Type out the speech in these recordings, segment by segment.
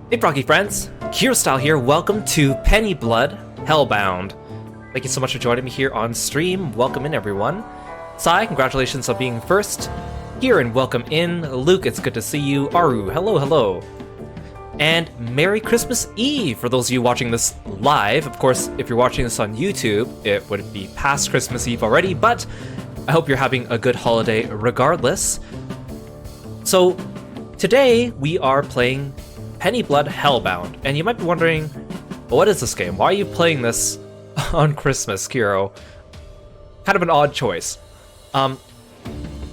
Hey Froggy friends, Kirostyle here, welcome to Penny Blood Hellbound. Thank you so much for joining me here on stream, welcome in everyone. Sai, congratulations on being first. Kieran, welcome in. Luke, it's good to see you. Aru, hello, hello. And Merry Christmas Eve for those of you watching this live. Of course, if you're watching this on YouTube, it would be past Christmas Eve already, but I hope you're having a good holiday regardless. So, today we are playing Penny Blood Hellbound, and you might be wondering, what is this game? Why are you playing this on Christmas, Kiro? Kind of an odd choice.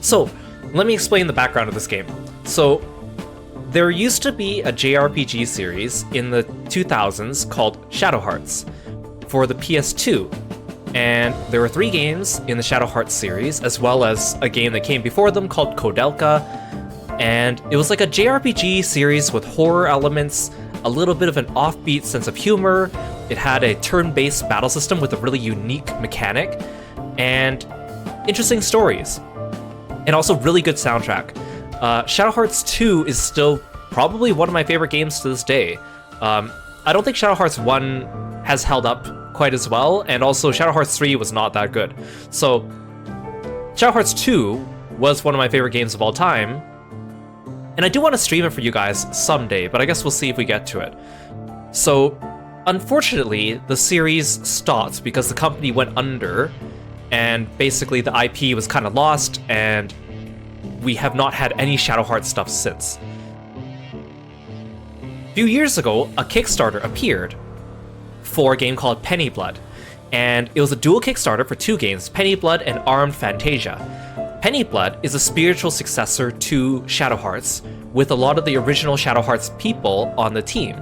So, let me explain the background of this game. So, there used to be a JRPG series in the 2000s called Shadow Hearts for the PS2, and there were 3 games in the Shadow Hearts series, as well as a game that came before them called Kodelka. And it was like a JRPG series with horror elements, a little bit of an offbeat sense of humor. It had a turn-based battle system with a really unique mechanic, and interesting stories. And also really good soundtrack. Shadow Hearts 2 is still probably one of my favorite games to this day. I don't think Shadow Hearts 1 has held up quite as well, and also Shadow Hearts 3 was not that good. So, Shadow Hearts 2 was one of my favorite games of all time, and I do want to stream it for you guys someday, but I guess we'll see if we get to it. So, unfortunately, the series stopped because the company went under, and basically the IP was kind of lost, and we have not had any Shadow Hearts stuff since. A few years ago, a Kickstarter appeared for a game called Penny Blood, and it was a dual Kickstarter for 2 games, Penny Blood and Armed Fantasia. Penny Blood is a spiritual successor to Shadow Hearts, with a lot of the original Shadow Hearts people on the team.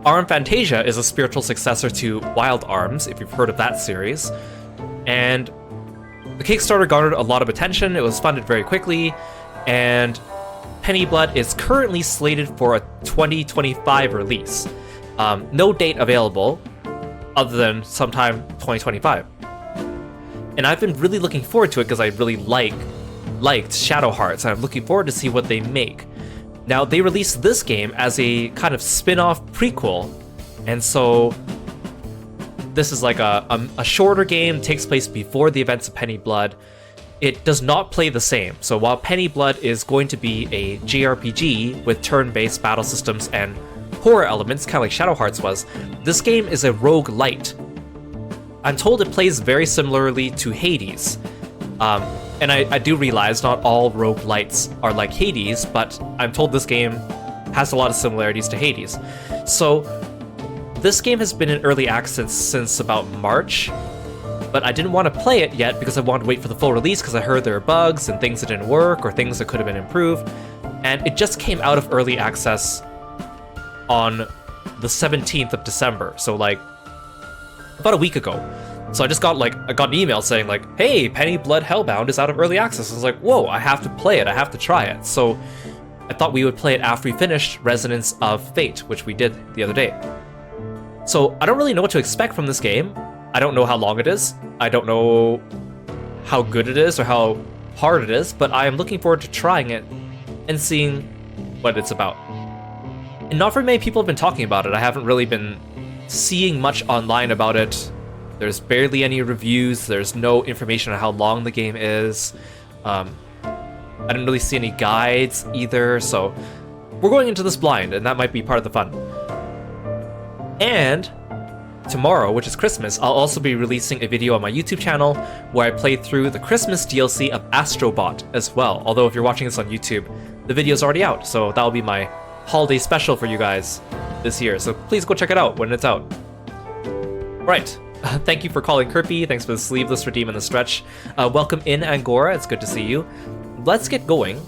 Armed Fantasia is a spiritual successor to Wild Arms, if you've heard of that series, and the Kickstarter garnered a lot of attention, it was funded very quickly, and Penny Blood is currently slated for a 2025 release. No date available, other than sometime 2025. And I've been really looking forward to it because I really liked Shadow Hearts, and I'm looking forward to see what they make. Now, they released this game as a kind of spin-off prequel, and so this is like a shorter game, takes place before the events of Penny Blood. It does not play the same, so while Penny Blood is going to be a JRPG with turn-based battle systems and horror elements, kind of like Shadow Hearts was, this game is a roguelite. I'm told it plays very similarly to Hades. And I do realize not all roguelites are like Hades, but I'm told this game has a lot of similarities to Hades. So, this game has been in early access since about March, but I didn't want to play it yet because I wanted to wait for the full release because I heard there were bugs and things that didn't work or things that could have been improved. And it just came out of early access on the 17th of December, so like about a week ago. So I just got an email saying like, hey, Penny Blood Hellbound is out of early access. I was like, whoa, I have to play it, I have to try it. So I thought we would play it after we finished Resonance of Fate, which we did the other day. So I don't really know what to expect from this game. I don't know how long it is. I don't know how good it is or how hard it is, but I am looking forward to trying it and seeing what it's about. And not very many people have been talking about it. I haven't really been seeing much online about it. There's barely any reviews, there's no information on how long the game is. I didn't really see any guides either, so we're going into this blind, and that might be part of the fun. And tomorrow, which is Christmas, I'll also be releasing a video on my YouTube channel where I play through the Christmas DLC of Astrobot as well. Although if you're watching this on YouTube, the video's already out, so that'll be my holiday special for you guys this year. So please go check it out when it's out. Right. Thank you for calling Kirby. Thanks for the sleeveless redeem and the stretch. Welcome in, Angora. It's good to see you. Let's get going.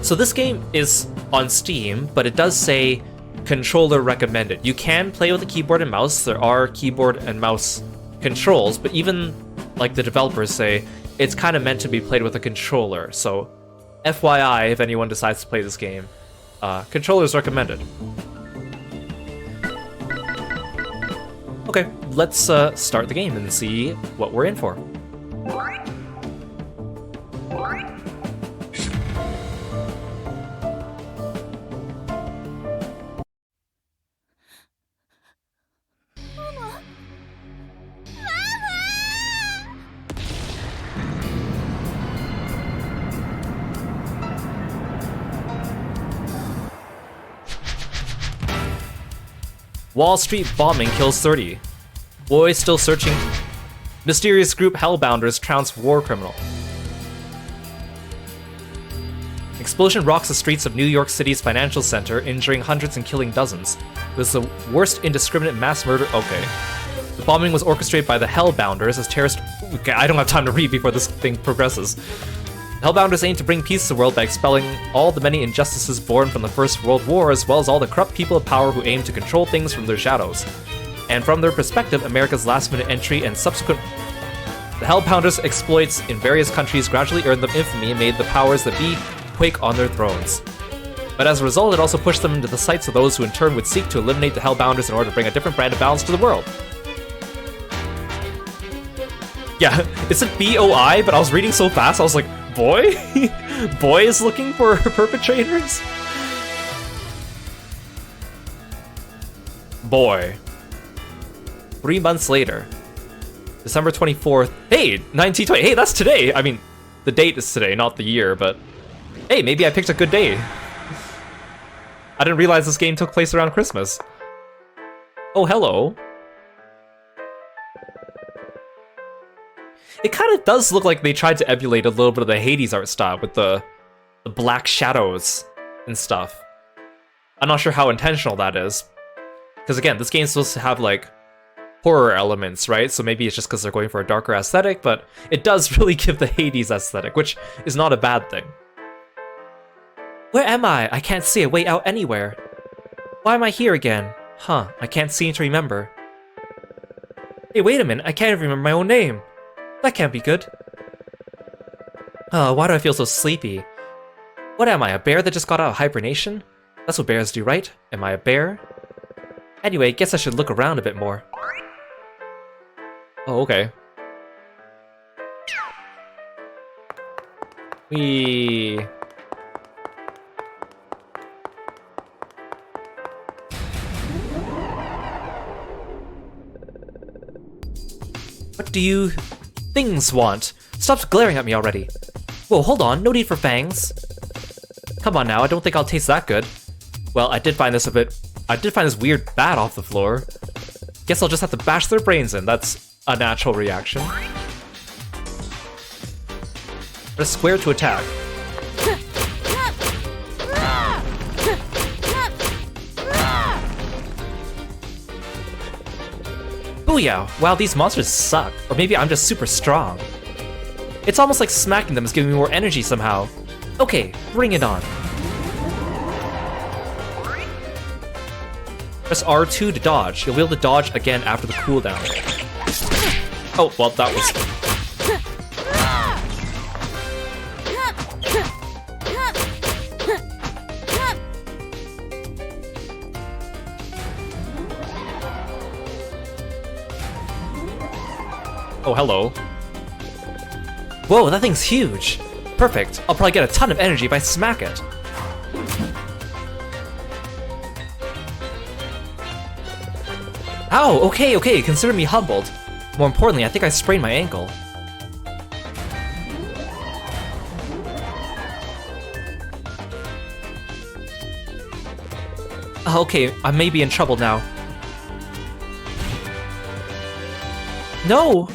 So this game is on Steam, but it does say controller recommended. You can play with a keyboard and mouse. There are keyboard and mouse controls, but even like the developers say, it's kind of meant to be played with a controller. So FYI, if anyone decides to play this game, controllers recommended. Okay, let's start the game and see what we're in for. Wall Street bombing kills 30. Boys still searching. Mysterious group Hellbounders trounce war criminal. Explosion rocks the streets of New York City's financial center, injuring hundreds and killing dozens. It was the worst indiscriminate mass murder. Okay. The bombing was orchestrated by the Hellbounders as terrorists. Okay, I don't have time to read before this thing progresses. The Hellbounders aim to bring peace to the world by expelling all the many injustices born from the First World War, as well as all the corrupt people of power who aim to control things from their shadows. And from their perspective, America's last-minute entry and subsequent... The Hellbounders' exploits in various countries gradually earned them infamy and made the powers that be quake on their thrones. But as a result, it also pushed them into the sights of those who in turn would seek to eliminate the Hellbounders in order to bring a different brand of balance to the world. Yeah, it's a BOI, but I was reading so fast, I was like, boy? Boy is looking for perpetrators? Boy. 3 months later. December 24th. Hey, 1920. Hey, that's today. I mean, the date is today, not the year, but... Hey, maybe I picked a good day. I didn't realize this game took place around Christmas. Oh, hello. It kind of does look like they tried to emulate a little bit of the Hades art style with the black shadows and stuff. I'm not sure how intentional that is. Because again, this game's supposed to have like horror elements, right? So maybe it's just because they're going for a darker aesthetic, but it does really give the Hades aesthetic, which is not a bad thing. Where am I? I can't see a way out anywhere. Why am I here again? Huh, I can't seem to remember. Hey, wait a minute, I can't even remember my own name. That can't be good. Why do I feel so sleepy? What am I, a bear that just got out of hibernation? That's what bears do, right? Am I a bear? Anyway, guess I should look around a bit more. Oh, okay. What do you things want? Stop glaring at me already. Whoa, hold on, no need for fangs. Come on now, I don't think I'll taste that good. Well, I did find this weird bat off the floor. Guess I'll just have to bash their brains in. That's a natural reaction. Press square to attack. Booyah! Wow, these monsters suck. Or maybe I'm just super strong. It's almost like smacking them is giving me more energy somehow. Okay, bring it on. Press R2 to dodge. You'll be able to dodge again after the cooldown. Oh, well, that was... Oh, hello. Whoa, that thing's huge. Perfect. I'll probably get a ton of energy if I smack it. Ow, okay, consider me humbled. More importantly, I think I sprained my ankle. Okay, I may be in trouble now. No!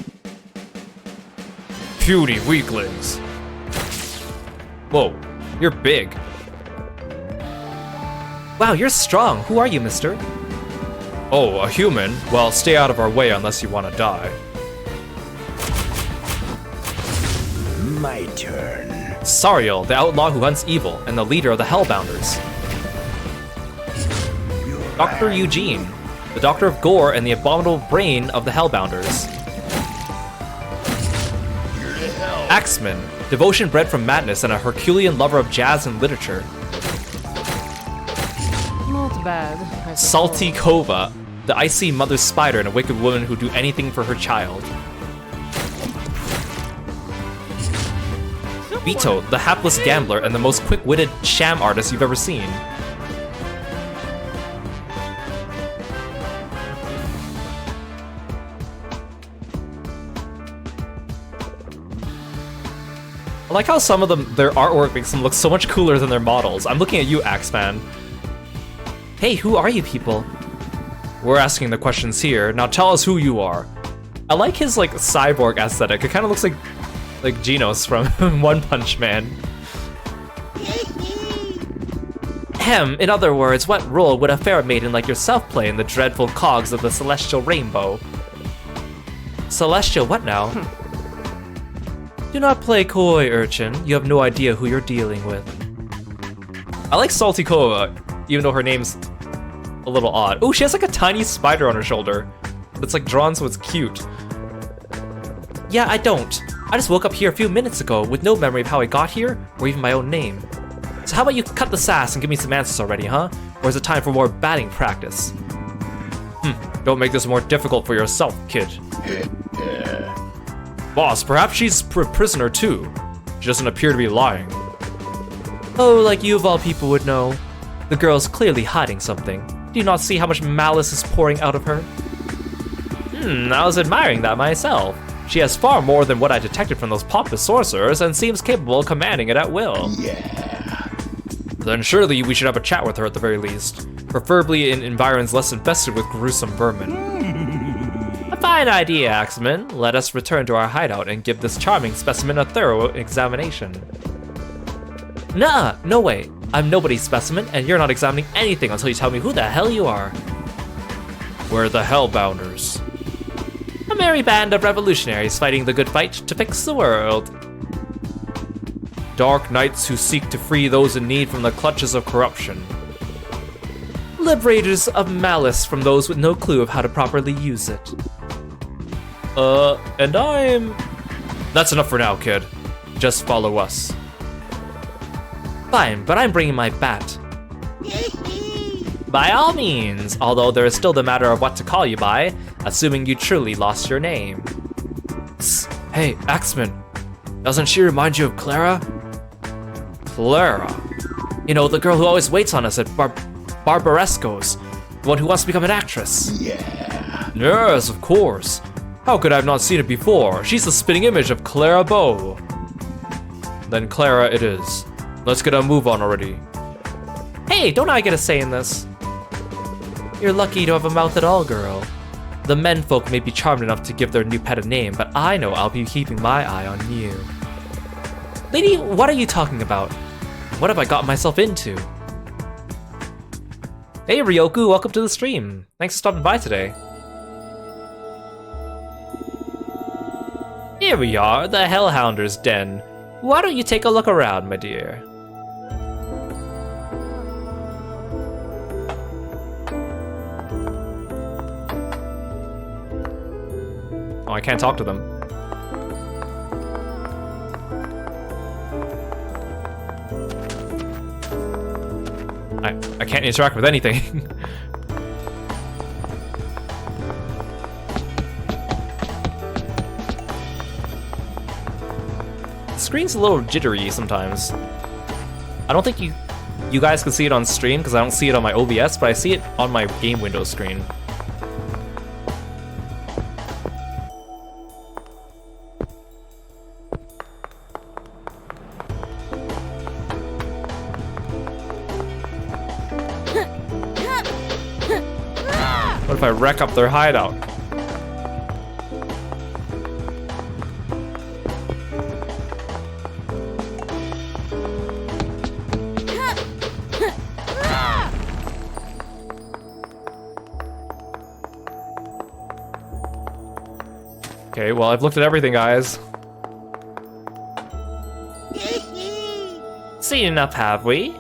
Puny weaklings. Whoa, you're big. Wow, you're strong. Who are you, mister? Oh, a human? Well, stay out of our way unless you want to die. My turn. Sariel, the outlaw who hunts evil, and the leader of the Hellbounders. Dr. Eugene, the doctor of gore and the abominable brain of the Hellbounders. Axeman, devotion bred from madness and a Herculean lover of jazz and literature. Not bad. Salty Kova, the icy mother spider and a wicked woman who'd do anything for her child. Vito, the hapless gambler and the most quick-witted sham artist you've ever seen. I like how some of them, their artwork makes them look so much cooler than their models. I'm looking at you, Axeman. Hey, who are you people? We're asking the questions here. Now tell us who you are. I like his like cyborg aesthetic. It kind of looks like Genos from One Punch Man. In other words, what role would a fair maiden like yourself play in the dreadful cogs of the celestial rainbow? Celestial what now? Do not play coy, urchin. You have no idea who you're dealing with. I like Salty Koa, even though her name's a little odd. Oh, she has like a tiny spider on her shoulder. It's like drawn so it's cute. Yeah, I don't. I just woke up here a few minutes ago with no memory of how I got here, or even my own name. So how about you cut the sass and give me some answers already, huh? Or is it time for more batting practice? Don't make this more difficult for yourself, kid. Boss, perhaps she's a prisoner too. She doesn't appear to be lying. Oh, like you of all people would know. The girl's clearly hiding something. Do you not see how much malice is pouring out of her? I was admiring that myself. She has far more than what I detected from those pompous sorcerers and seems capable of commanding it at will. Yeah. Then surely we should have a chat with her at the very least. Preferably in environs less infested with gruesome vermin. A fine idea, Axeman. Let us return to our hideout and give this charming specimen a thorough examination. Nuh-uh, no way. I'm nobody's specimen, and you're not examining anything until you tell me who the hell you are. We're the Hellbounders. A merry band of revolutionaries fighting the good fight to fix the world. Dark knights who seek to free those in need from the clutches of corruption. Liberators of malice from those with no clue of how to properly use it. And I'm... That's enough for now, kid. Just follow us. Fine, but I'm bringing my bat. By all means, although there is still the matter of what to call you by, assuming you truly lost your name. Psst, hey, Axeman. Doesn't she remind you of Clara? Clara? You know, the girl who always waits on us at Barbaresco's. The one who wants to become an actress. Yeah. Yes, of course. How could I have not seen it before? She's the spitting image of Clara Bow. Then Clara it is. Let's get a move on already. Hey, don't I get a say in this? You're lucky to have a mouth at all, girl. The menfolk may be charmed enough to give their new pet a name, but I know I'll be keeping my eye on you. Lady, what are you talking about? What have I gotten myself into? Hey Ryoku, welcome to the stream. Thanks for stopping by today. Here we are, the Hellhounder's Den. Why don't you take a look around, my dear? Oh, I can't talk to them. I can't interact with anything. The screen's a little jittery sometimes. I don't think you guys can see it on stream because I don't see it on my OBS, but I see it on my game window screen. What if I wreck up their hideout? Okay, well, I've looked at everything, guys. Seen enough, have we?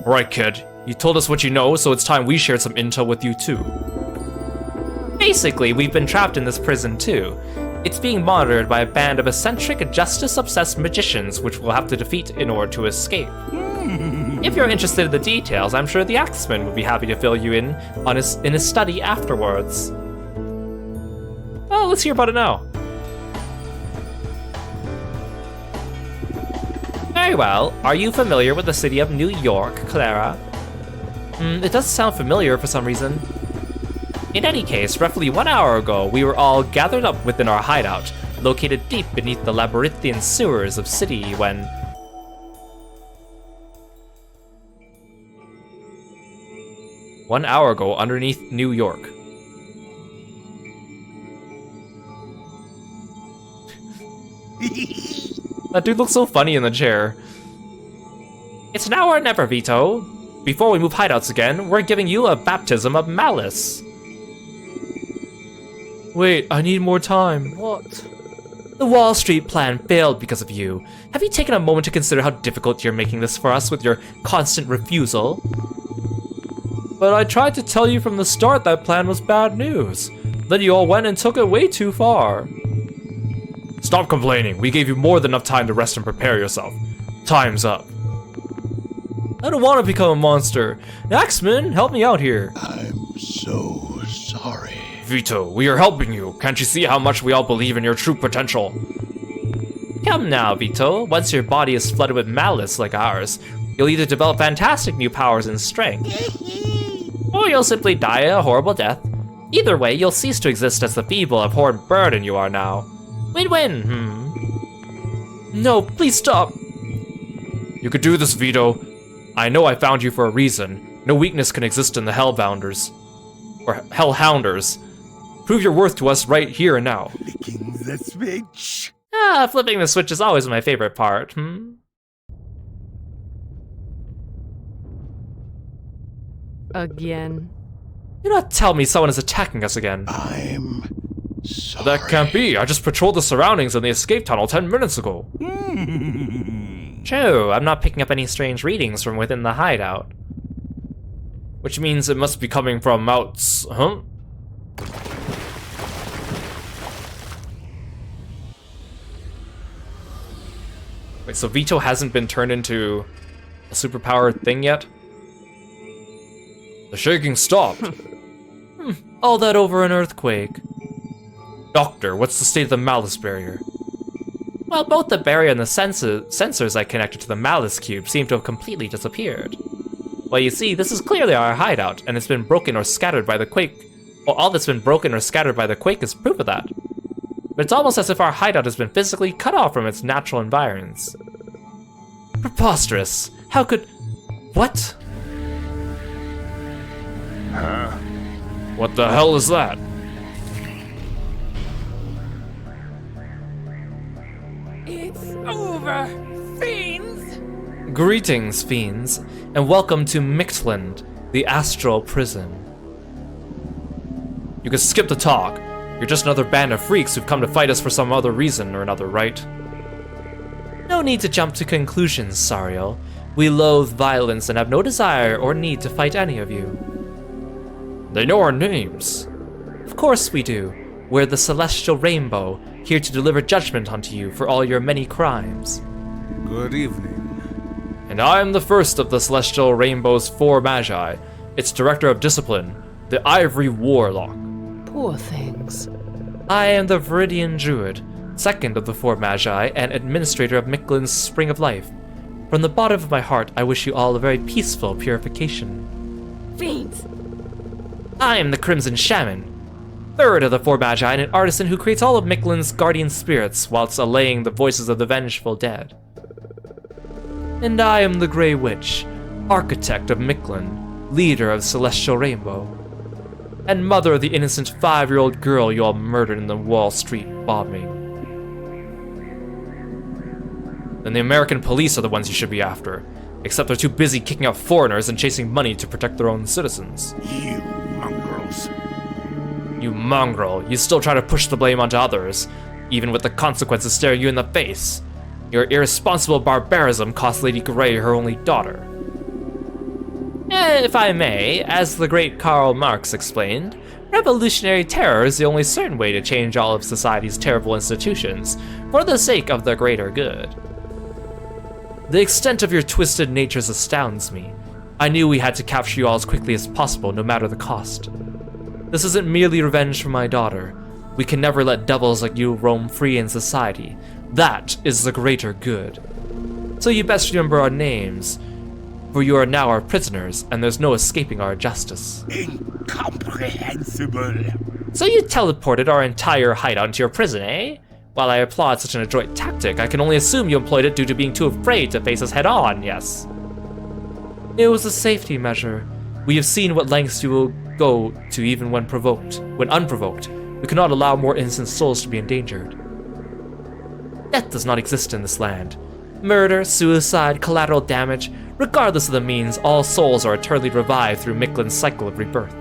Right, kid. You told us what you know, so it's time we shared some intel with you too. Basically, we've been trapped in this prison too. It's being monitored by a band of eccentric, justice-obsessed magicians, which we'll have to defeat in order to escape. If you're interested in the details, I'm sure the Axeman would be happy to fill you in on his study afterwards. Well, let's hear about it now. Very well. Are you familiar with the city of New York, Clara? It does sound familiar for some reason. In any case, roughly 1 hour ago, we were all gathered up within our hideout, located deep beneath the labyrinthian sewers of city when... 1 hour ago underneath New York. That dude looks so funny in the chair. It's now or never, Vito. Before we move hideouts again, we're giving you a baptism of malice. Wait, I need more time. What? The Wall Street plan failed because of you. Have you taken a moment to consider how difficult you're making this for us with your constant refusal? But I tried to tell you from the start that plan was bad news. Then you all went and took it way too far. Stop complaining. We gave you more than enough time to rest and prepare yourself. Time's up. I don't want to become a monster. Axeman, help me out here. I'm so sorry. Vito, we are helping you. Can't you see how much we all believe in your true potential? Come now, Vito. Once your body is flooded with malice like ours, you'll either develop fantastic new powers and strength, or you'll simply die a horrible death. Either way, you'll cease to exist as the feeble, abhorrent burden you are now. Win-win, No, please stop. You could do this, Vito. I know I found you for a reason. No weakness can exist in the Hellbounders. Or Hellhounders. Prove your worth to us right here and now. Flicking the switch. Flipping the switch is always my favorite part, Again. Do not tell me someone is attacking us again. I'm sorry. That can't be. I just patrolled the surroundings in the escape tunnel 10 minutes ago. True, I'm not picking up any strange readings from within the hideout. Which means it must be coming from Wait, so Vito hasn't been turned into a superpowered thing yet? The shaking stopped. All that over an earthquake. Doctor, what's the state of the malice barrier? Well, both the barrier and the sensors I connected to the malice cube seem to have completely disappeared. Well, you see, this is clearly our hideout, and it's been broken or scattered by the quake. Well, all that's been broken or scattered by the quake is proof of that. But it's almost as if our hideout has been physically cut off from its natural environs. Preposterous. How could... What? Huh? What the hell is that? It's over, fiends! Greetings, fiends, and welcome to Mictland, the astral prison. You can skip the talk. You're just another band of freaks who've come to fight us for some other reason or another, right? No need to jump to conclusions, Sariel. We loathe violence and have no desire or need to fight any of you. They know our names. Of course we do. We're the Celestial Rainbow, here to deliver judgment unto you for all your many crimes. Good evening. And I am the first of the Celestial Rainbow's 4 Magi, its Director of Discipline, the Ivory Warlock. Poor things. I am the Viridian Druid, second of the 4 Magi and administrator of Miklin's Spring of Life. From the bottom of my heart, I wish you all a very peaceful purification. Fiends! I am the Crimson Shaman, third of the 4 Magi and an artisan who creates all of Miklin's guardian spirits whilst allaying the voices of the vengeful dead. And I am the Grey Witch, architect of Miklin, leader of Celestial Rainbow, and mother of the innocent 5-year-old girl you all murdered in the Wall Street bombing. Then the American police are the ones you should be after, except they're too busy kicking out foreigners and chasing money to protect their own citizens. You mongrels. You mongrel, you still try to push the blame onto others, even with the consequences staring you in the face. Your irresponsible barbarism cost Lady Grey her only daughter. If I may, as the great Karl Marx explained, revolutionary terror is the only certain way to change all of society's terrible institutions, for the sake of the greater good. The extent of your twisted natures astounds me. I knew we had to capture you all as quickly as possible, no matter the cost. This isn't merely revenge for my daughter. We can never let devils like you roam free in society. That is the greater good. So you best remember our names, for you are now our prisoners, and there's no escaping our justice. Incomprehensible. So you teleported our entire hideout into your prison, eh? While I applaud such an adroit tactic, I can only assume you employed it due to being too afraid to face us head-on, yes? It was a safety measure. We have seen what lengths you will go to even when unprovoked. We cannot allow more innocent souls to be endangered. Death does not exist in this land. Murder, suicide, collateral damage, regardless of the means, all souls are eternally revived through Miklin's cycle of rebirth.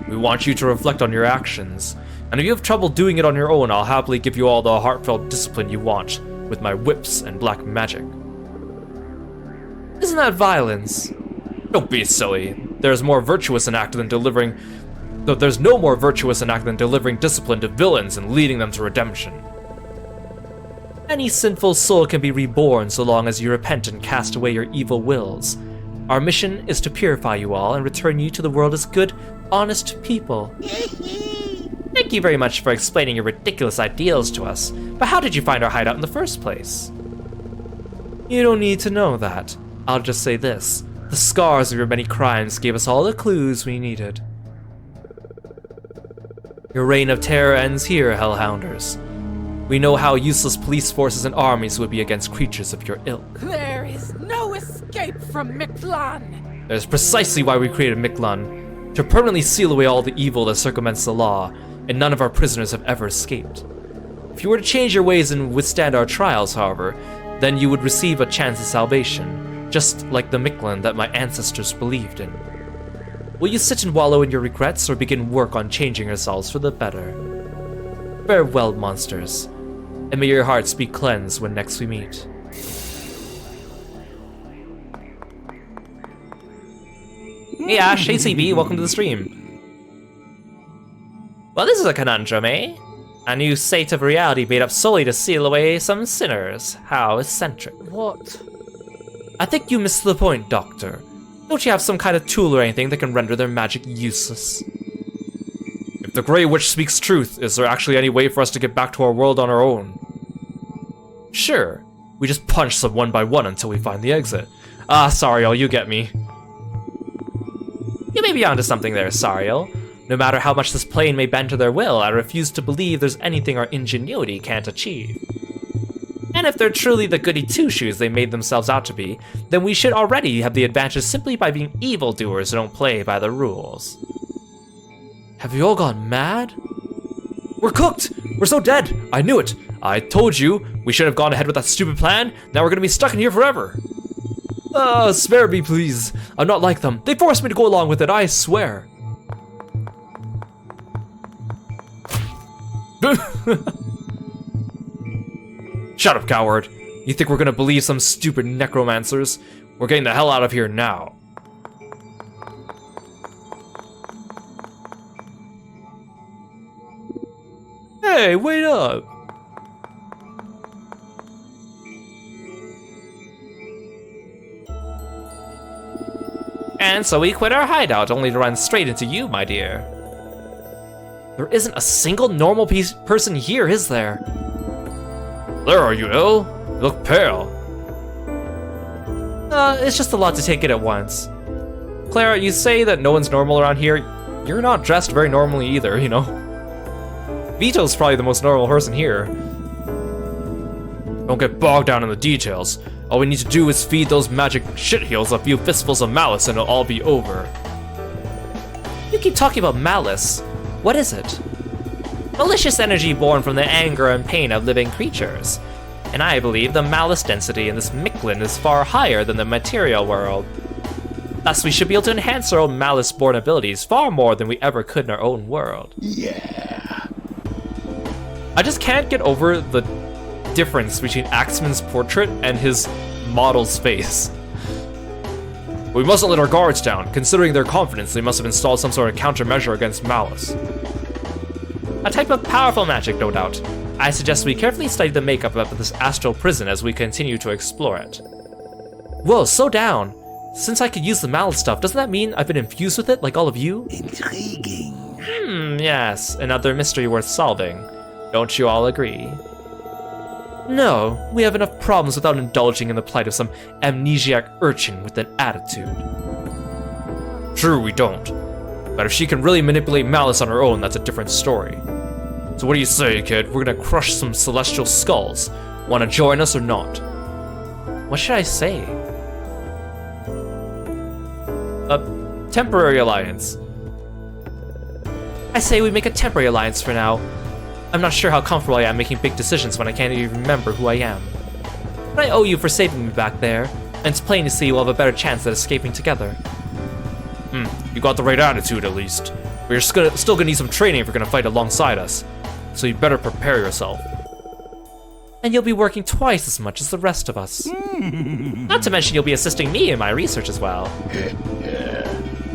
We want you to reflect on your actions, and if you have trouble doing it on your own, I'll happily give you all the heartfelt discipline you want with my whips and black magic. Isn't that violence? Don't be silly. There's no more virtuous an act than delivering discipline to villains and leading them to redemption. Any sinful soul can be reborn so long as you repent and cast away your evil wills. Our mission is to purify you all and return you to the world as good, honest people. Thank you very much for explaining your ridiculous ideals to us, but how did you find our hideout in the first place? You don't need to know that. I'll just say this. The scars of your many crimes gave us all the clues we needed. Your reign of terror ends here, Hellhounders. We know how useless police forces and armies would be against creatures of your ilk. There is no escape from Miklan. That is precisely why we created Miklan, to permanently seal away all the evil that circumvents the law, and none of our prisoners have ever escaped. If you were to change your ways and withstand our trials, however, then you would receive a chance of salvation, just like the Miklan that my ancestors believed in. Will you sit and wallow in your regrets, or begin work on changing yourselves for the better? Farewell, monsters, and may your hearts be cleansed when next we meet. Hey Ash, hey CB, welcome to the stream. Well, this is a conundrum, eh? A new state of reality made up solely to seal away some sinners. How eccentric. What? I think you missed the point, Doctor. Don't you have some kind of tool or anything that can render their magic useless? If the Grey Witch speaks truth, is there actually any way for us to get back to our world on our own? Sure. We just punch them one by one until we find the exit. Ah, Sariel, you get me. You may be onto something there, Sariel. No matter how much this plane may bend to their will, I refuse to believe there's anything our ingenuity can't achieve. And if they're truly the goody two-shoes they made themselves out to be, then we should already have the advantage simply by being evildoers who don't play by the rules. Have you all gone mad? We're cooked! We're so dead! I knew it! I told you we should have gone ahead with that stupid plan. Now we're gonna be stuck in here forever. Spare me, please. I'm not like them. They forced me to go along with it, I swear. Shut up, coward. You think we're gonna believe some stupid necromancers? We're getting the hell out of here now. Hey, wait up! And so we quit our hideout, only to run straight into you, my dear. There isn't a single normal person here, is there? There, are you ill? You look pale. It's just a lot to take in at once. Clara, you say that no one's normal around here. You're not dressed very normally either, you know? Vito's probably the most normal person here. Don't get bogged down in the details. All we need to do is feed those magic shitheels a few fistfuls of malice and it'll all be over. You keep talking about malice. What is it? Malicious energy born from the anger and pain of living creatures. And I believe the malice density in this Miklan is far higher than the material world. Thus, we should be able to enhance our own malice-born abilities far more than we ever could in our own world. Yeah. I just can't get over the difference between Axeman's portrait and his model's face. We mustn't let our guards down. Considering their confidence, they must have installed some sort of countermeasure against malice. A type of powerful magic, no doubt. I suggest we carefully study the makeup of this astral prison as we continue to explore it. Whoa, slow down. Since I could use the malice stuff, doesn't that mean I've been infused with it, like all of you? Intriguing. Yes, another mystery worth solving. Don't you all agree? No, we have enough problems without indulging in the plight of some amnesiac urchin with an attitude. True, we don't. But if she can really manipulate malice on her own, that's a different story. So what do you say, kid? We're gonna crush some celestial skulls. Wanna join us or not? What should I say? A temporary alliance. I say we make a temporary alliance for now. I'm not sure how comfortable I am making big decisions when I can't even remember who I am. But I owe you for saving me back there, and it's plain to see we'll have a better chance at escaping together. You got the right attitude at least. But you're still gonna need some training if you're gonna fight alongside us, so you better prepare yourself. And you'll be working twice as much as the rest of us. Not to mention you'll be assisting me in my research as well.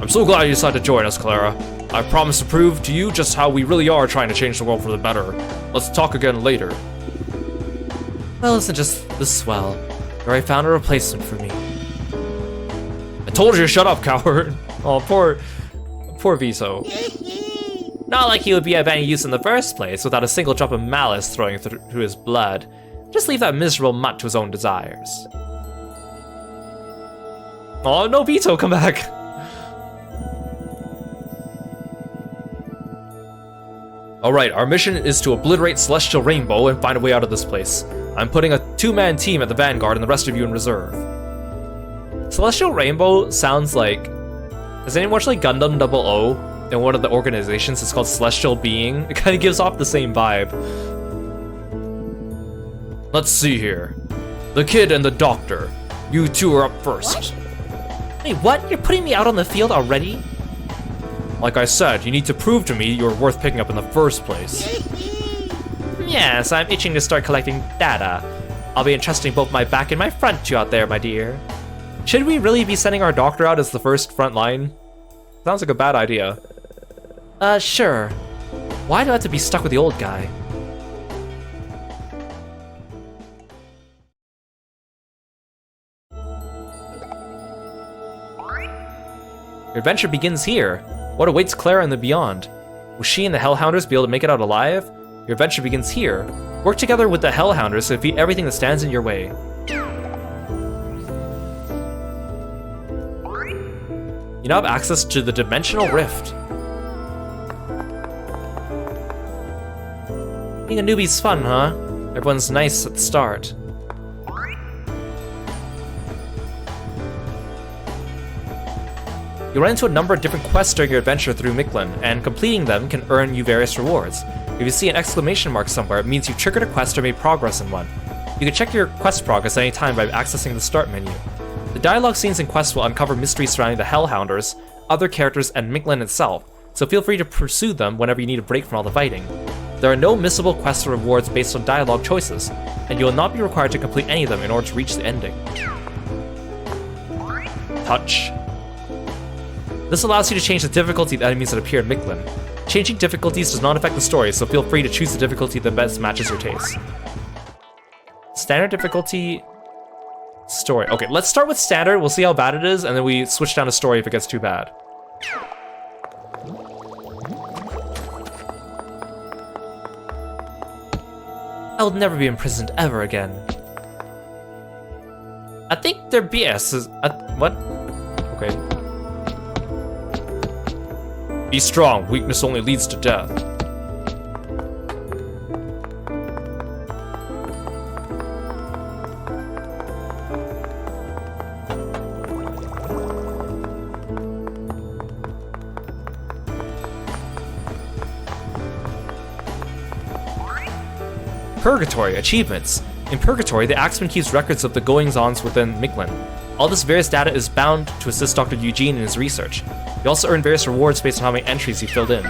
I'm so glad you decided to join us, Clara. I promise to prove to you just how we really are trying to change the world for the better. Let's talk again later. Well, isn't just the swell, where I found a replacement for me. I told you to shut up, coward. Oh, poor Vito. Not like he would be of any use in the first place without a single drop of malice flowing through his blood. Just leave that miserable mutt to his own desires. Oh, no, Vito, come back. Alright, our mission is to obliterate Celestial Rainbow and find a way out of this place. I'm putting a 2-man team at the vanguard and the rest of you in reserve. Celestial Rainbow sounds like... Has anyone watched like Gundam 00? And one of the organizations is called Celestial Being? It kind of gives off the same vibe. Let's see here. The kid and the doctor. You two are up first. Wait, what? You're putting me out on the field already? Like I said, you need to prove to me you're worth picking up in the first place. Yes, I'm itching to start collecting data. I'll be entrusting both my back and my front to you out there, my dear. Should we really be sending our doctor out as the first front line? Sounds like a bad idea. Sure. Why do I have to be stuck with the old guy? Your adventure begins here. What awaits Clara in the beyond? Will she and the Hellhounders be able to make it out alive? Your adventure begins here. Work together with the Hellhounders to defeat everything that stands in your way. You now have access to the Dimensional Rift. Being a newbie's fun, huh? Everyone's nice at the start. You'll run into a number of different quests during your adventure through Miklin, and completing them can earn you various rewards. If you see an exclamation mark somewhere, it means you've triggered a quest or made progress in one. You can check your quest progress at any time by accessing the start menu. The dialogue scenes and quests will uncover mysteries surrounding the Hellhounders, other characters, and Miklin itself, so feel free to pursue them whenever you need a break from all the fighting. There are no missable quests or rewards based on dialogue choices, and you will not be required to complete any of them in order to reach the ending. Touch. This allows you to change the difficulty of the enemies that appear in Miklin. Changing difficulties does not affect the story, so feel free to choose the difficulty that best matches your taste. Standard difficulty... Story. Okay, let's start with standard, we'll see how bad it is, and then we switch down to story if it gets too bad. I will never be imprisoned ever again. I think their BS is... what? Okay. Be strong, weakness only leads to death. Purgatory, achievements. In Purgatory, the Axeman keeps records of the goings-ons within Miklin. All this various data is bound to assist Dr. Eugene in his research. You also earn various rewards based on how many entries you filled in.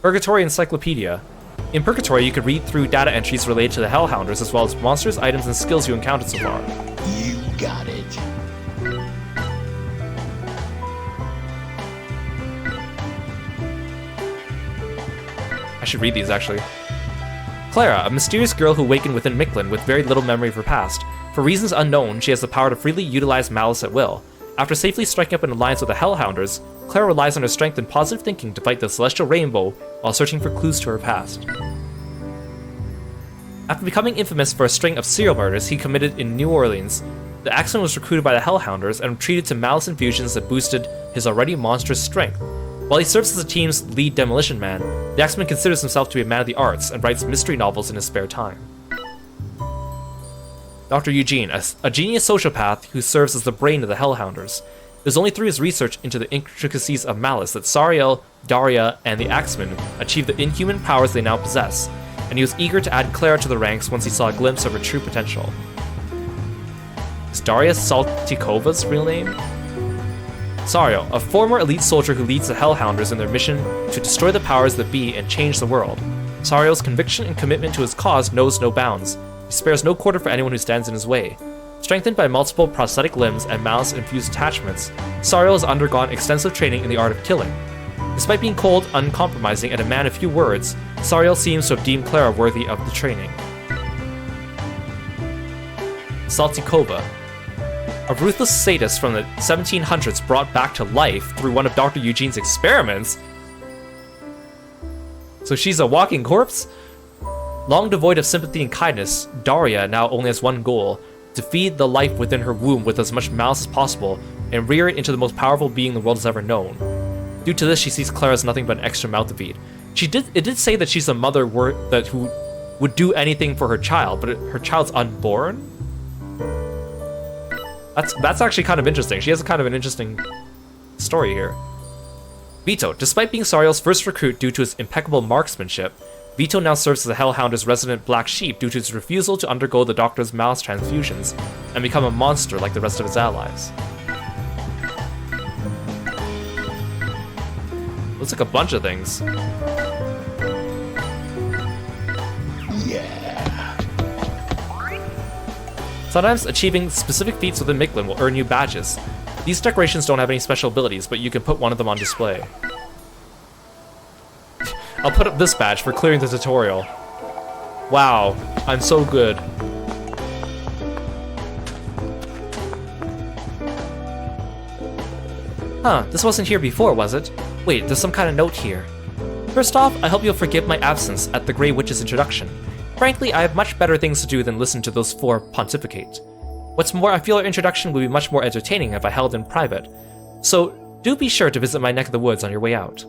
Purgatory Encyclopedia. In Purgatory, you can read through data entries related to the Hellhounders as well as monsters, items, and skills you encountered so far. You got it. I should read these, actually. Clara, a mysterious girl who awakened within Miklin with very little memory of her past. For reasons unknown, she has the power to freely utilize malice at will. After safely striking up an alliance with the Hellhounders, Clara relies on her strength and positive thinking to fight the Celestial Rainbow while searching for clues to her past. After becoming infamous for a string of serial murders he committed in New Orleans, the Axeman was recruited by the Hellhounders and treated to malice infusions that boosted his already monstrous strength. While he serves as the team's lead demolition man, the Axeman considers himself to be a man of the arts and writes mystery novels in his spare time. Dr. Eugene, a genius sociopath who serves as the brain of the Hellhounders. It was only through his research into the intricacies of malice that Sariel, Daria, and the Axemen achieved the inhuman powers they now possess, and he was eager to add Clara to the ranks once he saw a glimpse of her true potential. Is Daria Saltikova's real name? Sariel, a former elite soldier who leads the Hellhounders in their mission to destroy the powers that be and change the world. Sariel's conviction and commitment to his cause knows no bounds. He spares no quarter for anyone who stands in his way. Strengthened by multiple prosthetic limbs and malice-infused attachments, Sariel has undergone extensive training in the art of killing. Despite being cold, uncompromising, and a man of few words, Sariel seems to have deemed Clara worthy of the training. Saltikova, a ruthless sadist from the 1700s brought back to life through one of Dr. Eugene's experiments. So she's a walking corpse? Long devoid of sympathy and kindness, Daria now only has one goal: to feed the life within her womb with as much malice as possible and rear it into the most powerful being the world has ever known. Due to this, she sees Clara as nothing but an extra mouth to feed. It did say that she's a mother who would do anything for her child, but her child's unborn? That's actually kind of interesting. She has kind of an interesting story here. Vito, despite being Sariel's first recruit due to his impeccable marksmanship, Vito now serves as the Hellhounder's resident black sheep due to his refusal to undergo the Doctor's malice transfusions and become a monster like the rest of his allies. Looks like a bunch of things. Yeah. Sometimes achieving specific feats within Mictlan will earn you badges. These decorations don't have any special abilities, but you can put one of them on display. I'll put up this badge for clearing the tutorial. Wow, I'm so good. Huh, this wasn't here before, was it? Wait, there's some kind of note here. First off, I hope you'll forgive my absence at the Grey Witch's introduction. Frankly, I have much better things to do than listen to those four pontificate. What's more, I feel our introduction would be much more entertaining if I held in private. So, do be sure to visit my neck of the woods on your way out.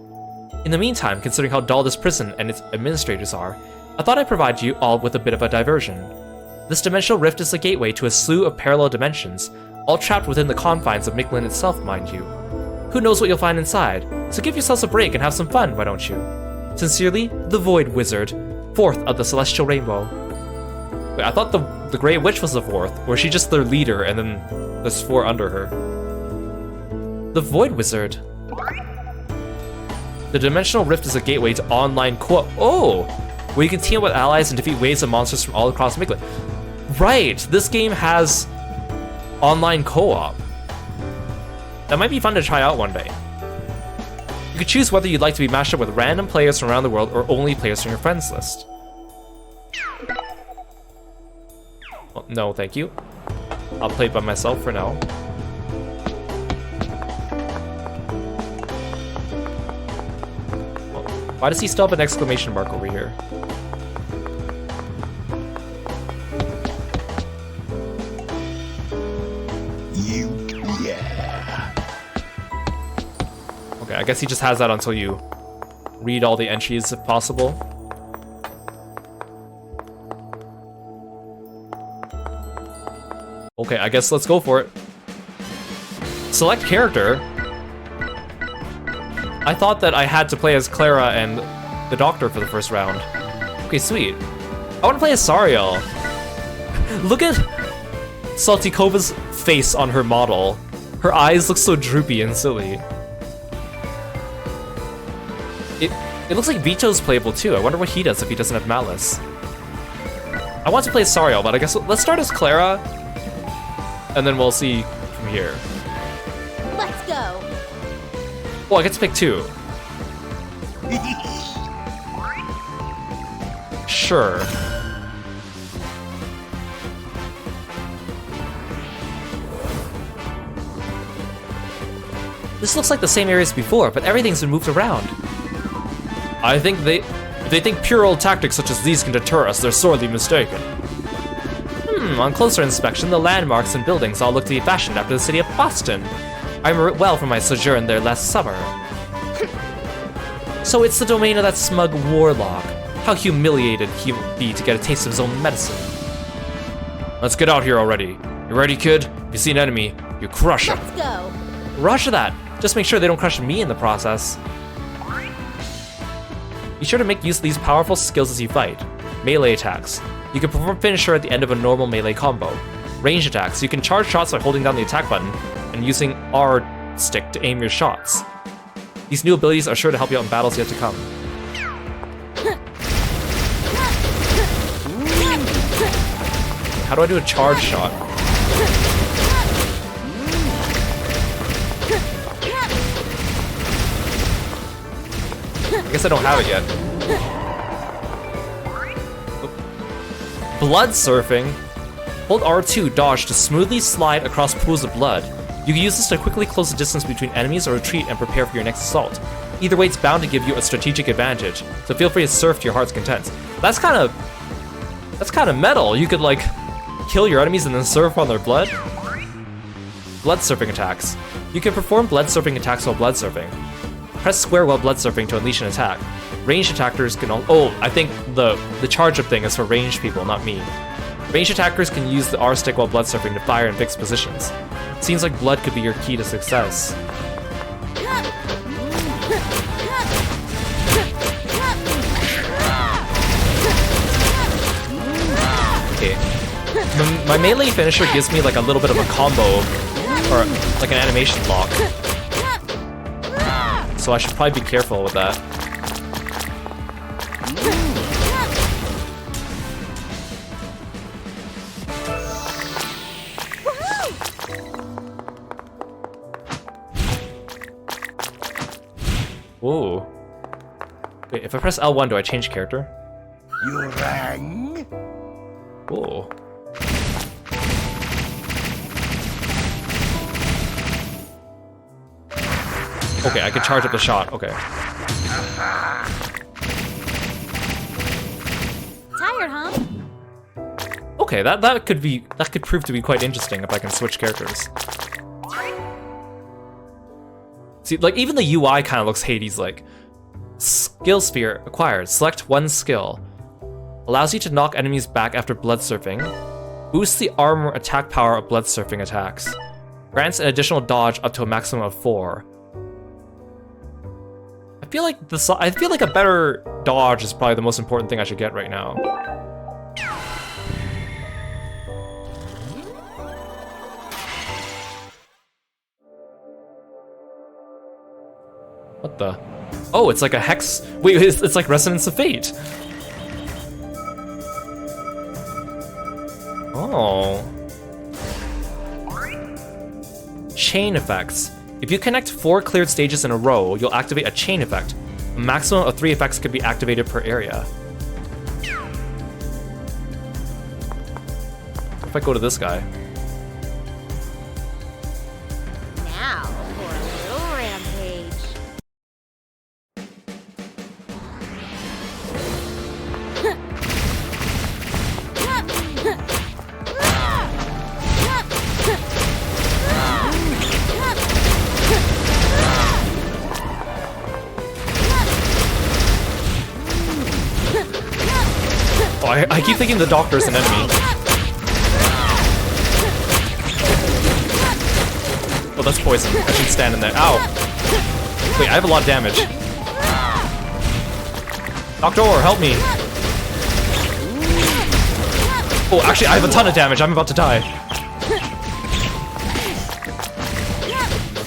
In the meantime, considering how dull this prison and its administrators are, I thought I'd provide you all with a bit of a diversion. This dimensional rift is the gateway to a slew of parallel dimensions, all trapped within the confines of Mictlan itself, mind you. Who knows what you'll find inside, so give yourselves a break and have some fun, why don't you? Sincerely, the Void Wizard, 4th of the Celestial Rainbow. Wait, I thought the Grey Witch was the 4th, or is she just their leader and then there's 4 under her? The Void Wizard. The dimensional rift is a gateway to online co-op. Oh! Where you can team up with allies and defeat waves of monsters from all across Mictlan. Right! This game has online co-op. That might be fun to try out one day. You could choose whether you'd like to be matched up with random players from around the world or only players from your friends list. Well, no, thank you. I'll play by myself for now. Why does he still have an exclamation mark over here? Yeah. Okay, I guess he just has that until you read all the entries if possible. Okay, I guess let's go for it. Select character. I thought that I had to play as Clara and the Doctor for the first round. Okay, sweet. I want to play as Sariel. Look at Saltikova's face on her model. Her eyes look so droopy and silly. It looks like Vito's playable too. I wonder what he does if he doesn't have malice. I want to play as Sariel, but I guess let's start as Clara, and then we'll see from here. Let's go. Oh, I get to pick 2. Sure. This looks like the same area as before, but everything's been moved around. I think if they think pure old tactics such as these can deter us, they're sorely mistaken. On closer inspection, the landmarks and buildings all look to be fashioned after the city of Boston. I remember it well from my sojourn there last summer. So it's the domain of that smug warlock. How humiliated he would be to get a taste of his own medicine. Let's get out here already. You ready, kid? If you see an enemy, you crush them. Let's go. Rush that! Just make sure they don't crush me in the process. Be sure to make use of these powerful skills as you fight. Melee attacks. You can perform finisher at the end of a normal melee combo. Range attacks. You can charge shots by holding down the attack button and using R stick to aim your shots. These new abilities are sure to help you out in battles yet to come. How do I do a charge shot? I guess I don't have it yet. Blood surfing. Hold R2 dodge to smoothly slide across pools of blood. You can use this to quickly close the distance between enemies or retreat and prepare for your next assault. Either way, it's bound to give you a strategic advantage, so feel free to surf to your heart's content. That's kind of metal. You could like kill your enemies and then surf on their blood. Blood surfing attacks. You can perform blood surfing attacks while blood surfing. Press square while blood surfing to unleash an attack. Ranged attackers can I think the charge up thing is for ranged people, not me. Ranged attackers can use the R stick while blood surfing to fire in fixed positions. Seems like blood could be your key to success. Okay. My melee finisher gives me like a little bit of a combo, or like an animation lock. So I should probably be careful with that. Whoa. Wait, if I press L1, do I change character? You rang? Whoa. Okay, I can charge up the shot. Okay. Tired, huh? Okay, that could prove to be quite interesting if I can switch characters. See, like even the UI kind of looks Hades-like. Skill sphere acquired. Select one skill. Allows you to knock enemies back after blood surfing. Boosts the armor attack power of blood surfing attacks. Grants an additional dodge up to a maximum of 4. I feel like a better dodge is probably the most important thing I should get right now. What the? Oh, it's like a hex. Wait, it's like Resonance of Fate. Oh. Chain effects. If you connect 4 cleared stages in a row, you'll activate a chain effect. A maximum of 3 effects could be activated per area. If I go to this guy. Now for a little rampage. Oh, I keep thinking the doctor is an enemy. Oh, that's poison. I should stand in there. Ow. Wait, I have a lot of damage. Doctor, help me. Oh, actually, I have a ton of damage. I'm about to die.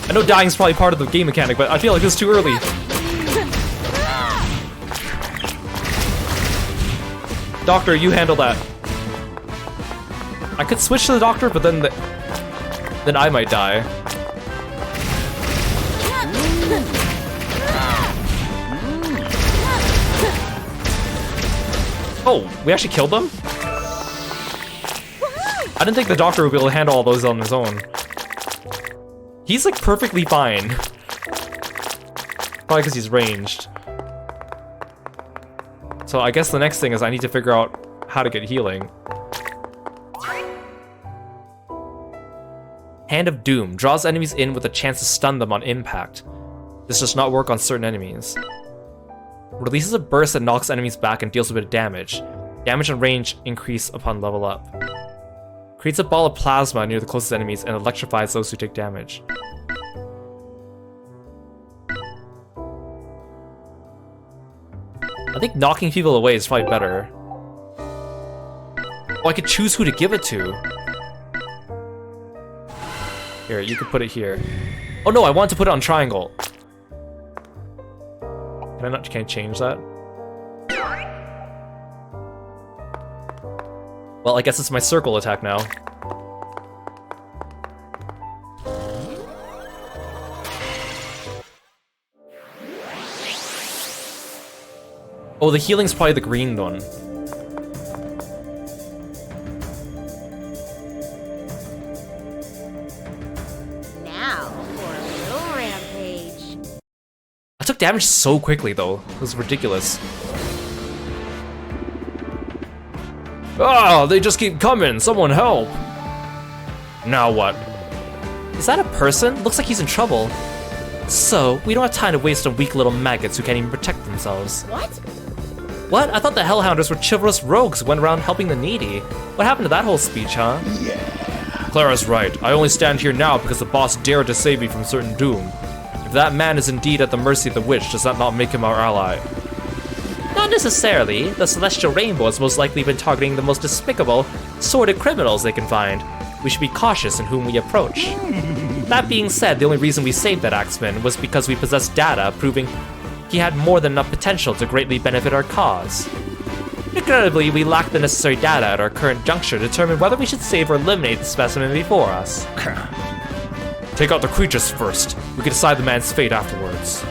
I know dying is probably part of the game mechanic, but I feel like this is too early. Doctor, you handle that. I could switch to the doctor, but then I might die. Oh, we actually killed them? I didn't think the doctor would be able to handle all those on his own. He's like perfectly fine. Probably because he's ranged. So I guess the next thing is I need to figure out how to get healing. Hand of Doom draws enemies in with a chance to stun them on impact. This does not work on certain enemies. Releases a burst that knocks enemies back and deals a bit of damage. Damage and range increase upon level up. Creates a ball of plasma near the closest enemies and electrifies those who take damage. I think knocking people away is probably better. Oh, I could choose who to give it to. Here, you can put it here. Oh no, I want to put it on triangle. Can I change that? Well, I guess it's my circle attack now. Oh, the healing's probably the green one. Now for a little rampage. I took damage so quickly, though. It was ridiculous. Ah, they just keep coming. Someone help. Now what? Is that a person? Looks like he's in trouble. So, we don't have time to waste on weak little maggots who can't even protect themselves. What? What? I thought the Hellhounders were chivalrous rogues who went around helping the needy. What happened to that whole speech, huh? Yeah. Clara's right. I only stand here now because the boss dared to save me from certain doom. If that man is indeed at the mercy of the witch, does that not make him our ally? Not necessarily. The Celestial Rainbow has most likely been targeting the most despicable, sordid criminals they can find. We should be cautious in whom we approach. That being said, the only reason we saved that Axeman was because we possessed data proving he had more than enough potential to greatly benefit our cause. Regrettably, we lack the necessary data at our current juncture to determine whether we should save or eliminate the specimen before us. Take out the creatures first. We can decide the man's fate afterwards.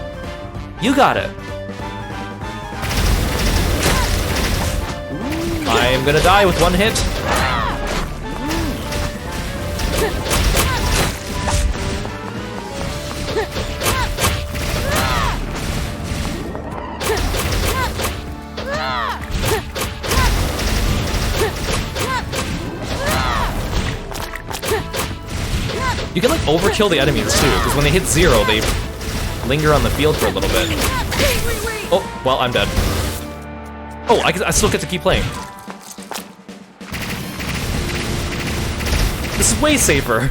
You got it. I am gonna die with one hit. You can like overkill the enemies too, because when they hit 0, they linger on the field for a little bit. Oh, well, I'm dead. Oh, I still get to keep playing. This is way safer.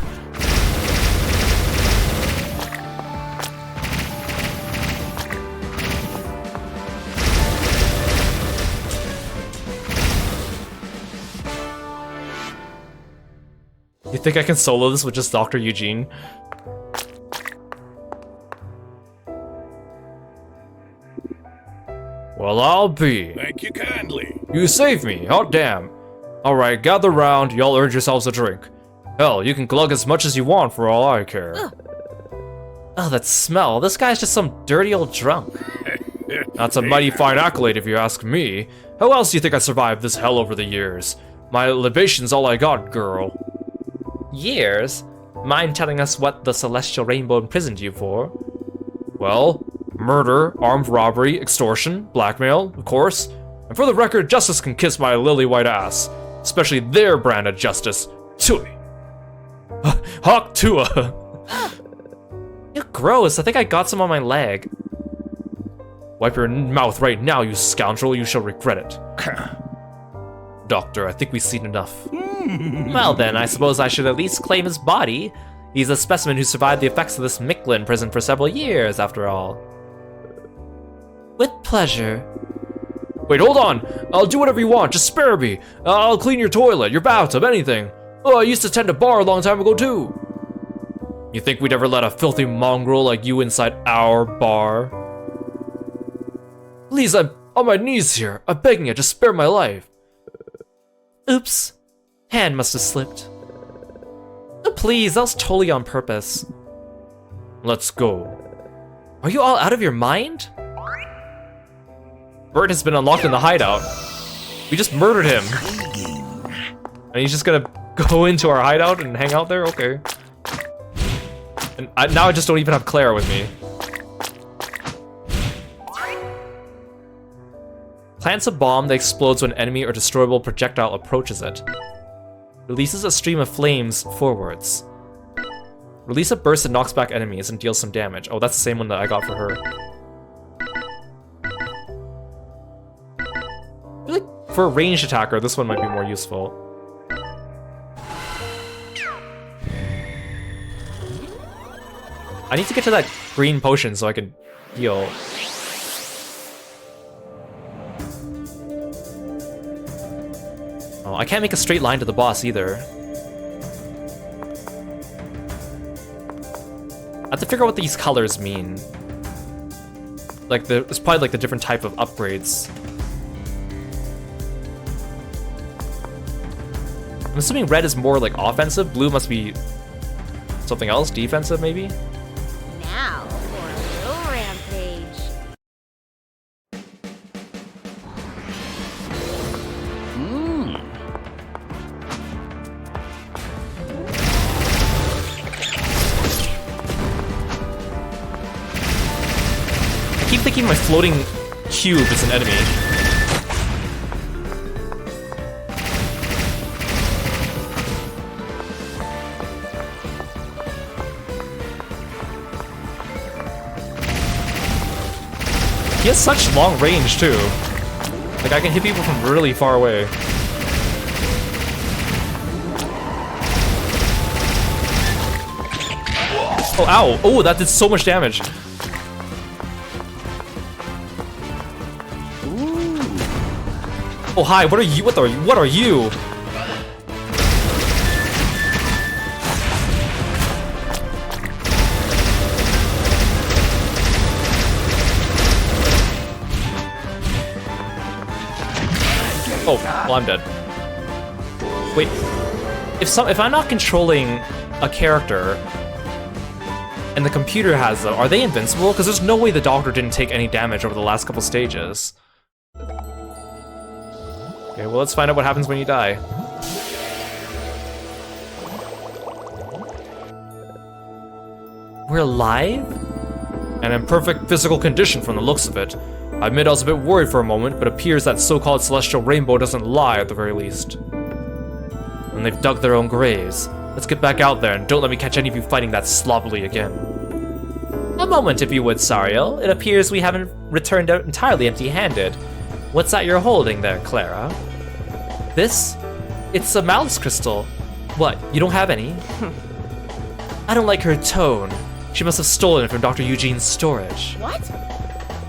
You think I can solo this with just Dr. Eugene? Well, I'll be. Thank you kindly. You saved me, hot damn. Alright, gather round, y'all earned yourselves a drink. Hell, you can glug as much as you want for all I care. Oh, that smell. This guy's just some dirty old drunk. That's a mighty fine accolade if you ask me. How else do you think I survived this hell over the years? My libation's all I got, girl. Years? Mind telling us what the Celestial Rainbow imprisoned you for? Well, murder, armed robbery, extortion, blackmail, of course. And for the record, justice can kiss my lily-white ass. Especially their brand of justice. Tui. Hawk Tua. You're gross. I think I got some on my leg. Wipe your mouth right now, you scoundrel. You shall regret it. Doctor, I think we've seen enough. Well then, I suppose I should at least claim his body. He's a specimen who survived the effects of this Micklin prison for several years, after all. With pleasure. Wait, hold on! I'll do whatever you want, just spare me! I'll clean your toilet, your bathtub, anything! Oh, I used to tend a bar a long time ago too! You think we'd ever let a filthy mongrel like you inside our bar? Please, I'm on my knees here. I'm begging you, just spare my life. Oops. Hand must have slipped. Oh, please, that was totally on purpose. Let's go. Are you all out of your mind? Bert has been unlocked in the hideout. We just murdered him. And he's just gonna go into our hideout and hang out there? Okay. And now I just don't even have Clara with me. Plants a bomb that explodes when an enemy or destroyable projectile approaches it. Releases a stream of flames forwards. Release a burst that knocks back enemies and deals some damage. Oh, that's the same one that I got for her. I feel like for a ranged attacker, this one might be more useful. I need to get to that green potion so I can heal. Oh, I can't make a straight line to the boss either. I have to figure out what these colors mean. Like, it's probably like the different type of upgrades. I'm assuming red is more like offensive, blue must be something else, defensive maybe? Now for a little rampage. I keep thinking my floating cube is an enemy. He has such long range too. Like I can hit people from really far away. Oh, ow! Oh, that did so much damage. Oh, hi! What are you? What are you? Oh, well, I'm dead. Wait, if I'm not controlling a character and the computer has them, are they invincible? Because there's no way the doctor didn't take any damage over the last couple stages. Okay, well, let's find out what happens when you die. We're alive? And in perfect physical condition from the looks of it. I admit I was a bit worried for a moment, but appears that so-called celestial rainbow doesn't lie at the very least. And they've dug their own graves. Let's get back out there and don't let me catch any of you fighting that sloppily again. A moment, if you would, Sariel. It appears we haven't returned out entirely empty-handed. What's that you're holding there, Clara? This? It's a malice crystal. What, you don't have any? I don't like her tone. She must have stolen it from Dr. Eugene's storage. What?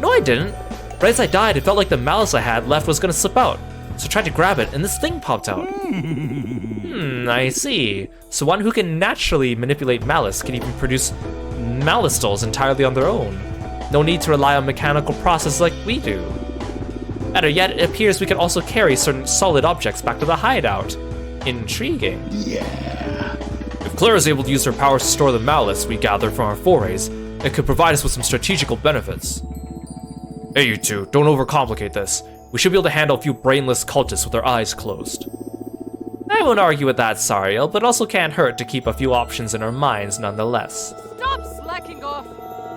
No, I didn't. Right as I died, it felt like the malice I had left was gonna slip out. So I tried to grab it, and this thing popped out. I see. So one who can naturally manipulate malice can even produce malice dolls entirely on their own. No need to rely on mechanical processes like we do. Better yet, it appears we can also carry certain solid objects back to the hideout. Intriguing. Yeah. If Claire is able to use her powers to store the malice we gather from our forays, it could provide us with some strategical benefits. Hey, you two, don't overcomplicate this. We should be able to handle a few brainless cultists with our eyes closed. I won't argue with that, Sariel, but also can't hurt to keep a few options in our minds nonetheless. Stop slacking off!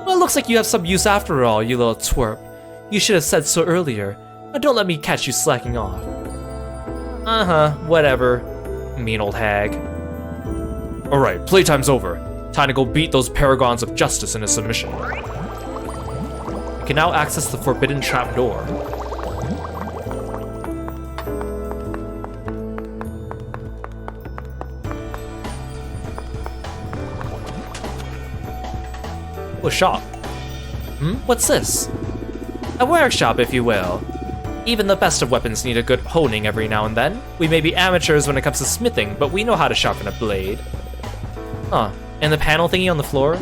Well, it looks like you have some use after all, you little twerp. You should have said so earlier. Now don't let me catch you slacking off. Uh-huh, whatever. Mean old hag. Alright, playtime's over. Time to go beat those paragons of justice into submission. You can now access the forbidden trapdoor. Oh, shop. What's this? A workshop, if you will. Even the best of weapons need a good honing every now and then. We may be amateurs when it comes to smithing, but we know how to sharpen a blade. Huh, and the panel thingy on the floor?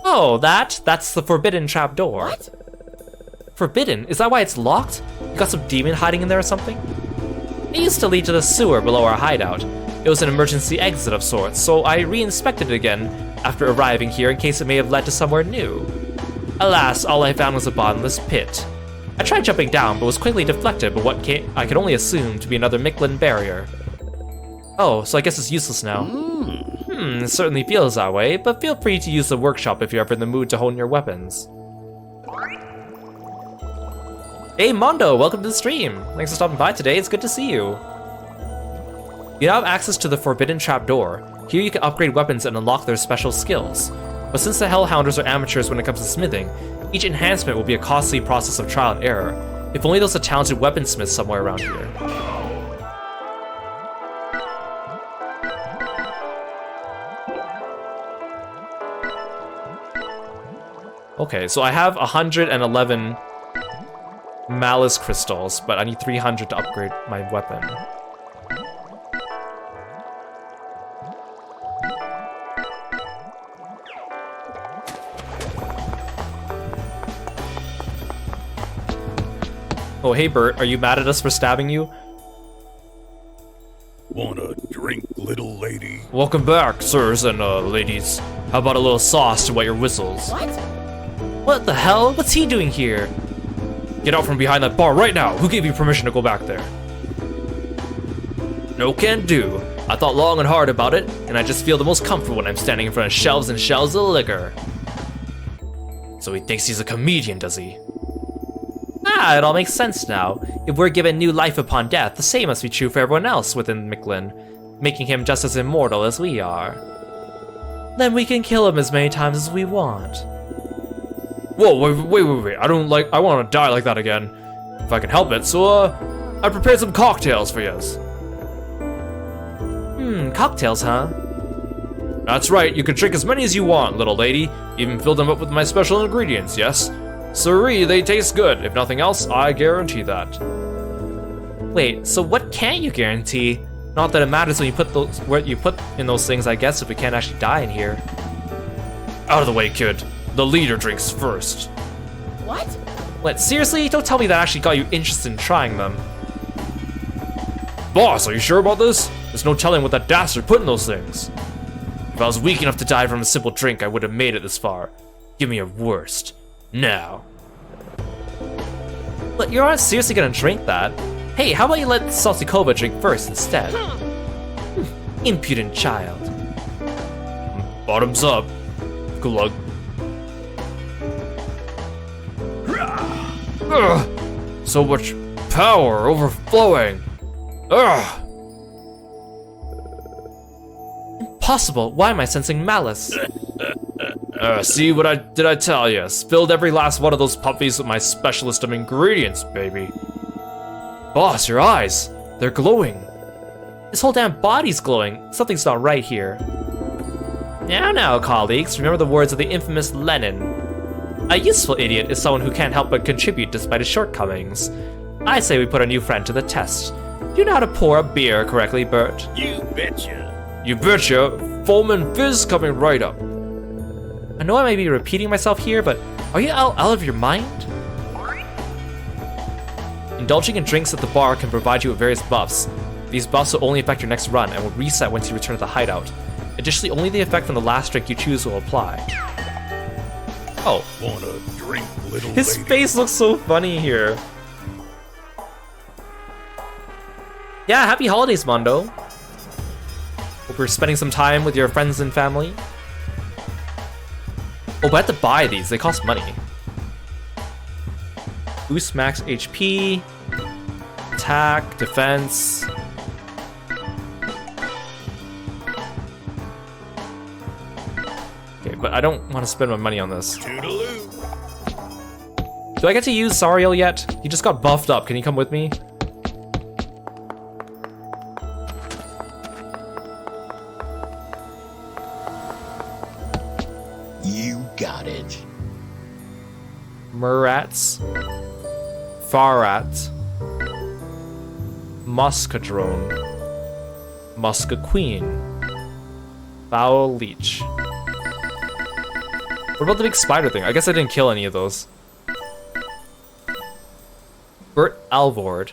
Oh, that's the forbidden trapdoor. What? Forbidden? Is that why it's locked? You got some demon hiding in there or something? It used to lead to the sewer below our hideout. It was an emergency exit of sorts, so I re-inspected it again after arriving here in case it may have led to somewhere new. Alas, all I found was a bottomless pit. I tried jumping down, but was quickly deflected by what I could only assume to be another Michelin barrier. Oh, so I guess it's useless now. It certainly feels that way, but feel free to use the workshop if you're ever in the mood to hone your weapons. Hey Mondo, welcome to the stream. Thanks for stopping by today, it's good to see you. You now have access to the forbidden trapdoor. Here you can upgrade weapons and unlock their special skills. But since the Hellhounders are amateurs when it comes to smithing, each enhancement will be a costly process of trial and error. If only there was a talented weaponsmith somewhere around here. Okay, so I have 111 malice crystals, but I need 300 to upgrade my weapon. Oh, hey Bert, are you mad at us for stabbing you? Wanna drink, little lady? Welcome back, sirs and ladies. How about a little sauce to wet your whistles? What? What the hell? What's he doing here? Get out from behind that bar right now. Who gave you permission to go back there? No can do. I thought long and hard about it, and I just feel the most comfort when I'm standing in front of shelves and shelves of liquor. So he thinks he's a comedian, does he? Ah, it all makes sense now. If we're given new life upon death, the same must be true for everyone else within Mictlan, making him just as immortal as we are. Then we can kill him as many times as we want. Whoa, wait. I want to die like that again. If I can help it, so, I prepared some cocktails for yous. Cocktails, huh? That's right, you can drink as many as you want, little lady. Even fill them up with my special ingredients, yes? Siree, they taste good. If nothing else, I guarantee that. Wait, so what can't you guarantee? Not that it matters when you put what you put in those things, I guess, if we can't actually die in here. Out of the way, kid. The leader drinks first. What? What, seriously? Don't tell me that actually got you interested in trying them. Boss, are you sure about this? There's no telling what that dastard put in those things. If I was weak enough to die from a simple drink, I would have made it this far. Give me your worst. Now. But you're not seriously gonna drink that. Hey, how about you let Salsikova drink first instead? Impudent child. Bottoms up. Glug. Ugh. So much power overflowing. Ugh. Impossible. Why am I sensing malice? See what did I tell you? Spilled every last one of those puppies with my specialist of ingredients, baby. Boss, your eyes. They're glowing. This whole damn body's glowing. Something's not right here. Now, colleagues, remember the words of the infamous Lenin. A useful idiot is someone who can't help but contribute despite his shortcomings. I say we put our new friend to the test. Do you know how to pour a beer correctly, Bert? You betcha. You betcha. Foam and fizz coming right up. I know I may be repeating myself here, but are you out of your mind? Indulging in drinks at the bar can provide you with various buffs. These buffs will only affect your next run and will reset once you return to the hideout. Additionally, only the effect from the last drink you choose will apply. Oh. Wanna drink, little His lady? face looks so funny here. Yeah, happy holidays, Mondo. Hope you're spending some time with your friends and family. Oh, but I have to buy these. They cost money. Boost max HP, attack, defense. Okay, but I don't want to spend my money on this. Toodaloo. Do I get to use Sariel yet? He just got buffed up. Can you come with me? You got it. Murats, Farat, Muscadrone, Muscaqueen, Foul Leech. What about the big spider thing? I guess I didn't kill any of those. Bert Alvord.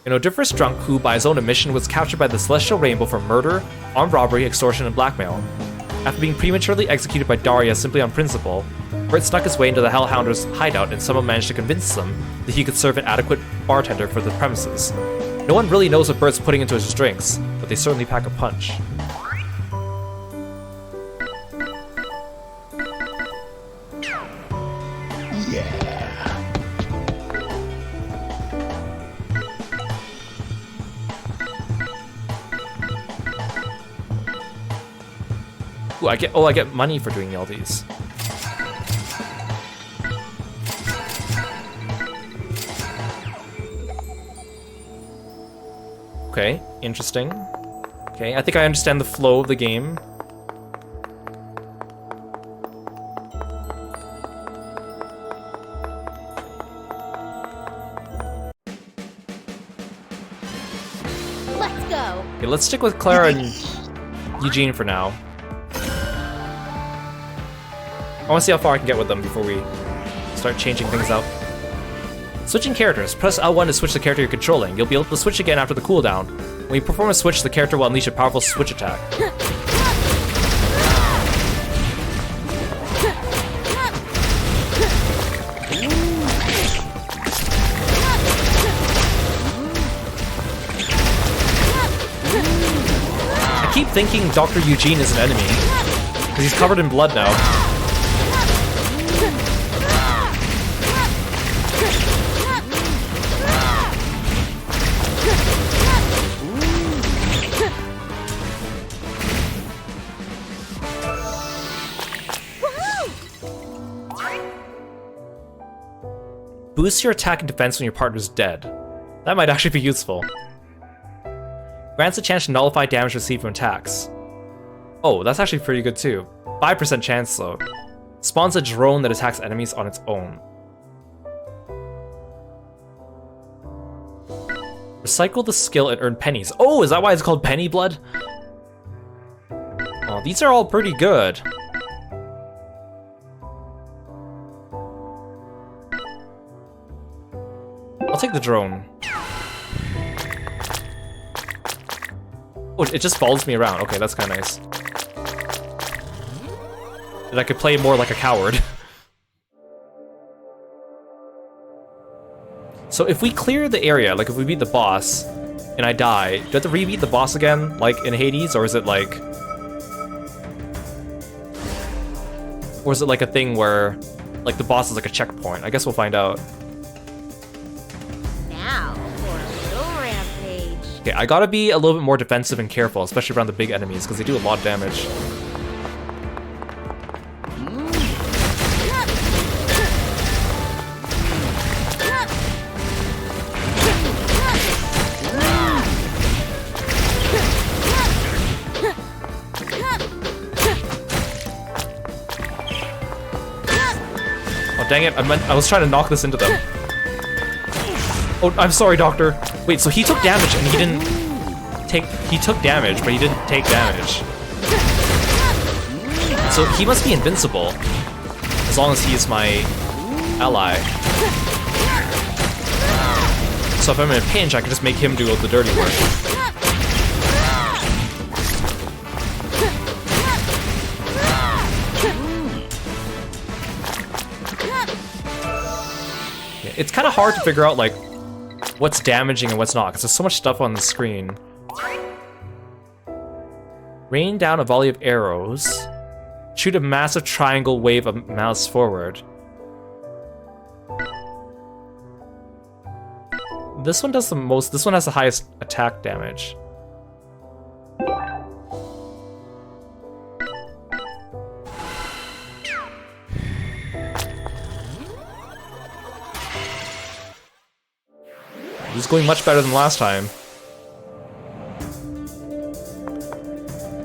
An odiferous drunk who, by his own admission, was captured by the Celestial Rainbow for murder, armed robbery, extortion, and blackmail. After being prematurely executed by Daria simply on principle, Bert snuck his way into the Hellhounder's hideout and someone managed to convince them that he could serve an adequate bartender for the premises. No one really knows what Bert's putting into his drinks, but they certainly pack a punch. Ooh, I get money for doing all these. Okay, interesting. Okay, I think I understand the flow of the game. Let's go. Okay, let's stick with Clara and Eugene for now. I want to see how far I can get with them before we start changing things up. Switching characters. Press L1 to switch the character you're controlling. You'll be able to switch again after the cooldown. When you perform a switch, the character will unleash a powerful switch attack. I keep thinking Dr. Eugene is an enemy, because he's covered in blood now. Boost your attack and defense when your partner's dead. That might actually be useful. Grants a chance to nullify damage received from attacks. Oh, that's actually pretty good too. 5% chance though. Spawns a drone that attacks enemies on its own. Recycle the skill and earn pennies. Oh, is that why it's called Penny Blood? Oh, these are all pretty good. I'll take the drone. Oh, it just follows me around. Okay, that's kind of nice. And I could play more like a coward. So if we clear the area, like if we beat the boss, and I die, do I have to re-beat the boss again, like in Hades, or is it like... Or is it like a thing where, like the boss is like a checkpoint? I guess we'll find out. Now for a little rampage. Okay, I gotta be a little bit more defensive and careful, especially around the big enemies, because they do a lot of damage. Oh, dang it, I was trying to knock this into them. Oh, I'm sorry, Doctor. Wait, so he took damage and he didn't take... He took damage, but he didn't take damage. So he must be invincible. As long as he's my ally. So if I'm in a pinch, I can just make him do the dirty work. Yeah, it's kind of hard to figure out, like, what's damaging and what's not, because there's so much stuff on the screen. Rain down a volley of arrows. Shoot a massive triangle wave of mouse forward. This one does the most, this one has the highest attack damage. This is going much better than last time.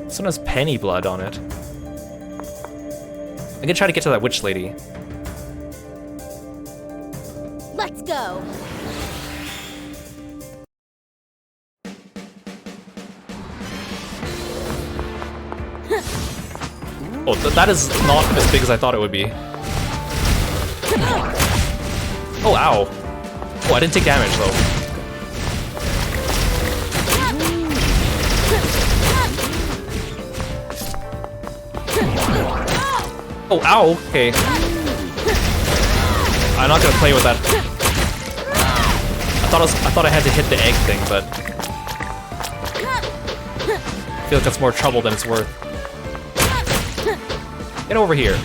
This one has penny blood on it. I'm gonna try to get to that witch lady. Let's go. Oh, that is not as big as I thought it would be. Oh, ow. Oh, I didn't take damage though. Oh, ow, okay. I'm not gonna play with that. I thought I had to hit the egg thing, but I feel like that's more trouble than it's worth. Get over here.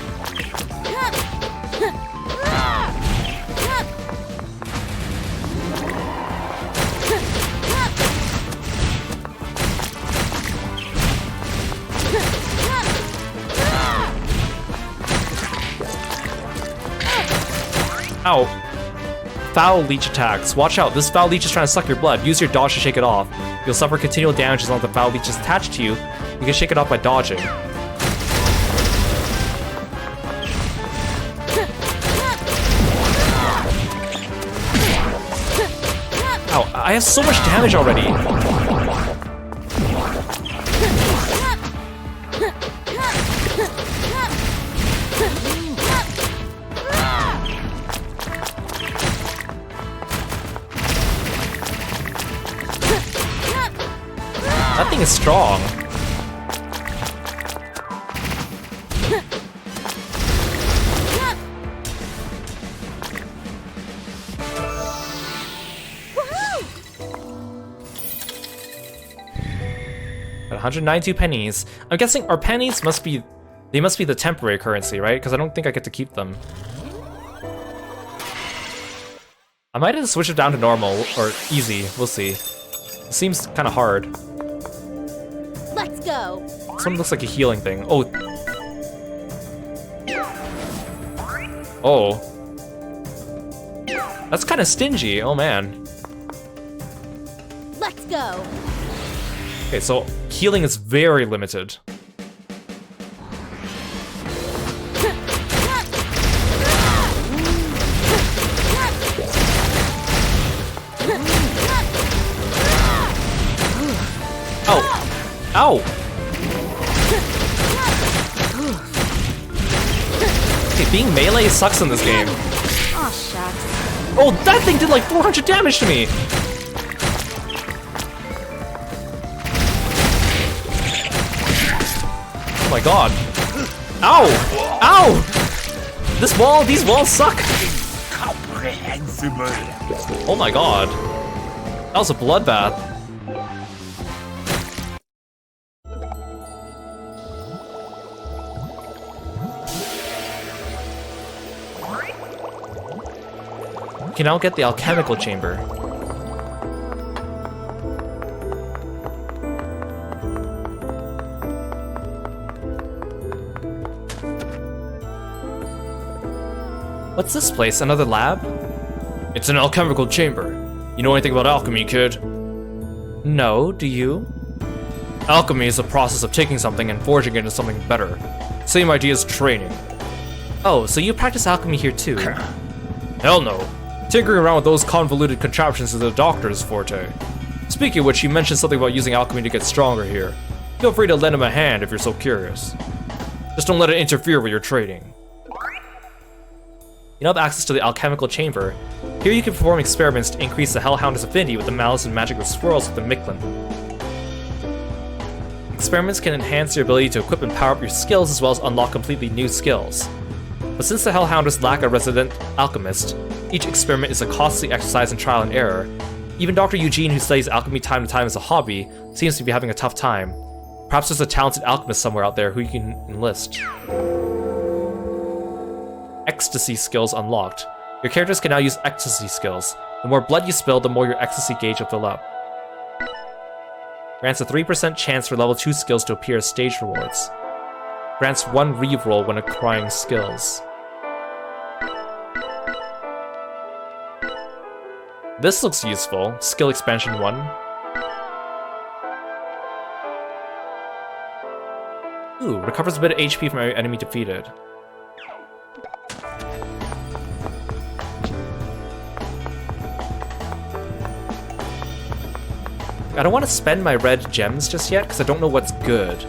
Ow. Foul leech attacks. Watch out, this foul leech is trying to suck your blood. Use your dodge to shake it off. You'll suffer continual damage as long as the foul leech is attached to you. You can shake it off by dodging. Ow, I have so much damage already. That thing is strong. At 192 pennies. I'm guessing our pennies must be the temporary currency, right? Because I don't think I get to keep them. I might have to switch it down to normal or easy. We'll see. It seems kind of hard. Let's go. This one looks like a healing thing. Oh. Oh. That's kind of stingy. Oh man. Let's go. Okay, so healing is very limited. Oh! Ow! Okay, being melee sucks in this game. Aw, shucks. Oh, that thing did like 400 damage to me! Oh my god. Ow! Ow! These walls suck! Comprehensible. Oh my god. That was a bloodbath. You can now get the alchemical chamber. What's this place? Another lab? It's an alchemical chamber. You know anything about alchemy, kid? No, do you? Alchemy is the process of taking something and forging it into something better. Same idea as training. Oh, so you practice alchemy here too? Hell no. Tinkering around with those convoluted contraptions is the doctor's forte. Speaking of which, you mentioned something about using alchemy to get stronger here. Feel free to lend him a hand if you're so curious. Just don't let it interfere with your trading. You now have access to the alchemical chamber. Here you can perform experiments to increase the Hellhound's affinity with the malice and magic of swirls with the Mictlin. Experiments can enhance your ability to equip and power up your skills as well as unlock completely new skills. But since the Hellhounders lack a resident alchemist, each experiment is a costly exercise in trial and error. Even Dr. Eugene, who studies alchemy time to time as a hobby, seems to be having a tough time. Perhaps there's a talented alchemist somewhere out there who you can enlist. Ecstasy skills unlocked. Your characters can now use ecstasy skills. The more blood you spill, the more your ecstasy gauge will fill up. Grants a 3% chance for level 2 skills to appear as stage rewards. Grants 1 reroll when acquiring skills. This looks useful. Skill expansion 1. Ooh, recovers a bit of HP from every enemy defeated. I don't want to spend my red gems just yet, because I don't know what's good.